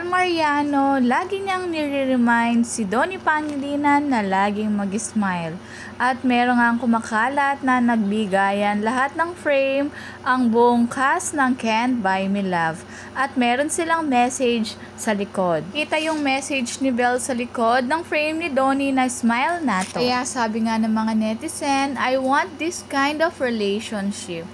Mariano, lagi niyang nire-remind si Donnie Pangilinan na laging mag-smile. At meron ngang kumakalat na nagbigayan lahat ng frame ang buong cast ng Can't Buy Me Love. At meron silang message sa likod. Kita yung message ni Belle sa likod ng frame ni Donnie na smile na to. Kaya sabi nga ng mga netizen, I want this kind of relationship.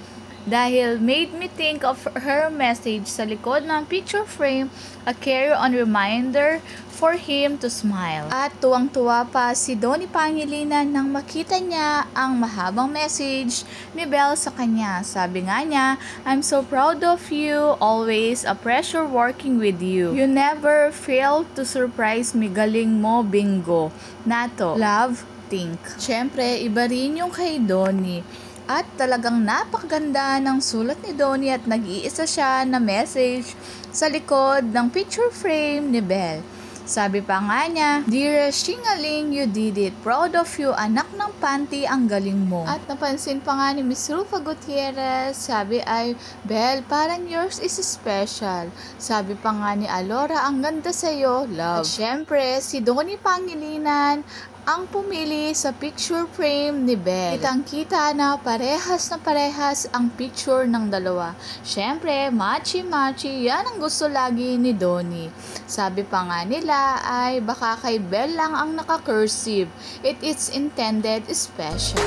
Dahil made me think of her message sa likod ng picture frame, a carry-on reminder for him to smile. At tuwang-tuwa pa si Donnie Pangilinan nang makita niya ang mahabang message ni Belle sa kanya. Sabi nga niya, I'm so proud of you, always a pleasure working with you. You never fail to surprise me, galing mo, bingo. Nato, love, think. Siyempre, iba rin yung kay Donnie. At talagang napakaganda ng sulat ni Donnie at nag-iisa siya na message sa likod ng picture frame ni Belle. Sabi pa nga niya, Dearest Shingaling, you did it. Proud of you, anak ng panty, ang galing mo. At napansin pa nga ni Miss Rufa Gutierrez, sabi ay, Belle, parang yours is special. Sabi pa nga ni Alora, ang ganda sa'yo, love. At syempre, si Donnie Pangilinan ang pumili sa picture frame ni Belle. Kitang-kita na parehas ang picture ng dalawa. Syempre, machi-machi, yan ang gusto lagi ni Donnie. Sabi pa nga nila ay baka kay Belle lang ang naka-cursive. It is intended special.